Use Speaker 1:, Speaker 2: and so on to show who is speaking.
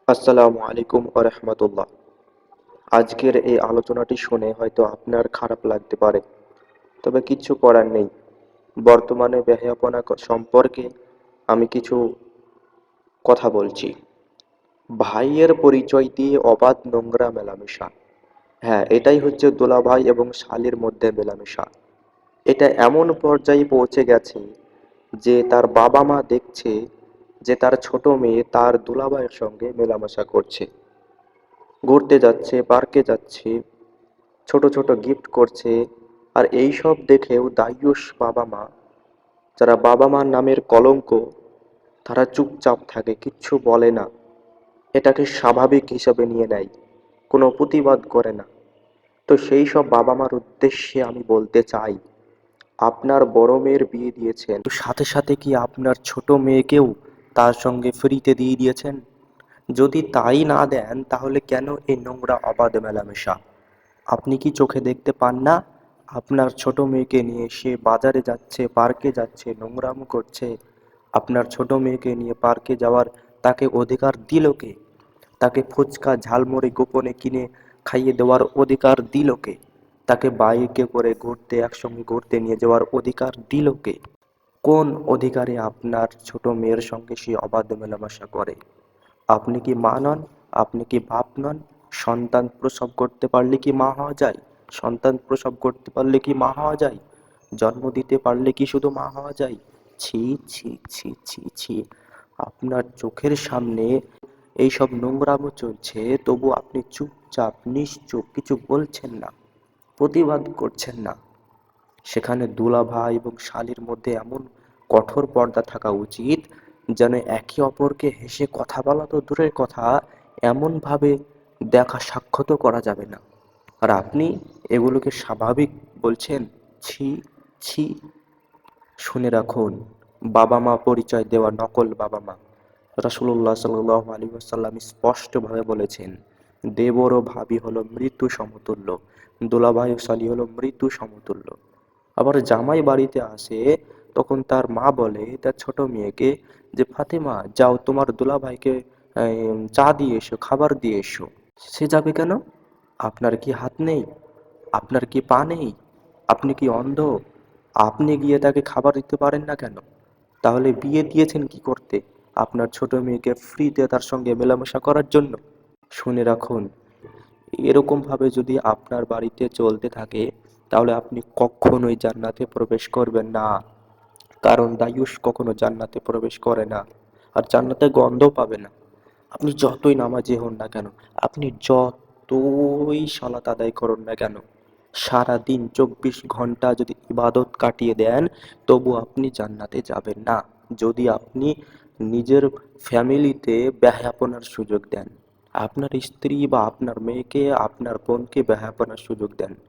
Speaker 1: আসসালামু আলাইকুম ওয়া রাহমাতুল্লাহ। আজকের এই আলোচনাটি শুনে হয়তো আপনার খারাপ লাগতে পারে, তবে কিচ্ছু করার নেই। বর্তমানে বেহায়াপনা সম্পর্কে আমি কিছু কথা বলছি। ভাইয়ের পরিচয় দিয়ে অবাধ নোংরা মেলামেশা। হ্যাঁ, এটাই হচ্ছে দুলাভাই এবং শালির মধ্যে মেলামেশা। এটা এমন পর্যায়ে পৌঁছে গেছে যে তার বাবা মা দেখছে যে তার ছোট মেয়ে তার দুলাভাইয়ের সঙ্গে মেলামেশা করছে, ঘুরতে যাচ্ছে, পার্কে যাচ্ছে, ছোট ছোট গিফট করছে। আর এই সব দেখেও দাইয়ুস বাবা মা, যারা বাবা মার নামের কলঙ্ক, তারা চুপচাপ থাকে, কিচ্ছু বলে না, এটাকে স্বাভাবিক হিসাবে নিয়ে নেয়, কোনো প্রতিবাদ করে না। তো সেই সব বাবা মার উদ্দেশ্যে আমি বলতে চাই, আপনার বড় মেয়ের বিয়ে দিয়েছেন, তো সাথে সাথে কি আপনার ছোট মেয়েকেও তার সঙ্গে ফ্রিতে দিয়ে দিয়েছেন? যদি তাই না দেন, তাহলে কেন এই নোংরা অবাধ মেলামেশা? আপনি কি চোখে দেখতে পান না? আপনার ছোট মেয়েকে নিয়ে সে বাজারে যাচ্ছে, পার্কে যাচ্ছে, নোংরামো করছে। আপনার ছোট মেয়েকে নিয়ে পার্কে যাওয়ার তাকে অধিকার দিল কে? তাকে ফুচকা ঝালমুড়ি গোপনে কিনে খাইয়ে দেওয়ার অধিকার দিল কে? তাকে বাইকে করে ঘুরতে, একসঙ্গে ঘুরতে নিয়ে যাওয়ার অধিকার দিল কে? কোন অধিকারে আপনার ছোট মেয়ের সঙ্গে সে অবাধ মেলামেশা করে? আপনি কি মা নন? আপনি কি বাপ নন? সন্তান প্রসব করতে পারলে কি মা হওয়া যায়? সন্তান প্রসব করতে পারলে কি মা হওয়া যায়? জন্ম দিতে পারলে কি শুধু মা হওয়া যায়? ছি, ছি, ছি, ছি, ছি। আপনার চোখের সামনে এইসব নোংরামো চলছে, তবু আপনি চুপচাপ নিশ্চুপ কিছু বলছেন না, প্রতিবাদ করছেন না। সেখানে দুলাভাই এবং শালীর মধ্যে এমন কঠোর পর্দা থাকা উচিত, যেন একে অপরকে হেসে কথা বলা তো দূরের কথা, এমনভাবে দেখা সাক্ষাৎও করা যাবে না। আর আপনি এগুলোকে স্বাভাবিক বলছেন? ছি, ছি। শুনে রাখুন, বাবা মা পরিচয় দেওয়া নকল বাবা মা। রাসূলুল্লাহ সাল্লাল্লাহু আলাইহি ওয়াসাল্লাম স্পষ্টভাবে বলেছেন, দেবর ও ভাবি হলো মৃত্যু সমতুল্য, দুলাভাই ও শালী হলো মৃত্যু সমতুল্য। আবার জামাই বাড়িতে আসে, তখন তার মা বলে তার ছোট মেয়েকে যে, ফাতেমা যাও তোমার দুলাভাইকে চা দিয়ে এসো, খাবার দিয়ে এসো। সে যাবে কেন? আপনার কি হাত নেই? আপনার কি পা নেই? আপনি কি অন্ধ? আপনি গিয়ে তাকে খাবার দিতে পারেন না কেন? তাহলে বিয়ে দিয়েছেন কি করতে? আপনার ছোট মেয়েকে ফ্রিতে তার সঙ্গে মেলামেশা করার জন্য? শুনে রাখুন, এরকম ভাবে যদি আপনার বাড়িতে চলতে থাকে, তাহলে আপনি কখনোই জান্নাতে প্রবেশ করবেন না। কারণ দায়ুস কখনো জান্নাতে প্রবেশ করে না, আর জান্নাতে গন্ধও পাবে না। আপনি যতই নামাজি হন না কেন, আপনি যতই সালাত আদায় করুন না কেন, সারাদিন 24 ঘন্টা যদি ইবাদত কাটিয়ে দেন, তবু আপনি জান্নাতে যাবেন না, যদি আপনি নিজের ফ্যামিলিতে বেহায়াপনার সুযোগ দেন, আপনার স্ত্রী বা আপনার মেয়েকে, আপনার বোনকে বেহায়াপনার সুযোগ দেন।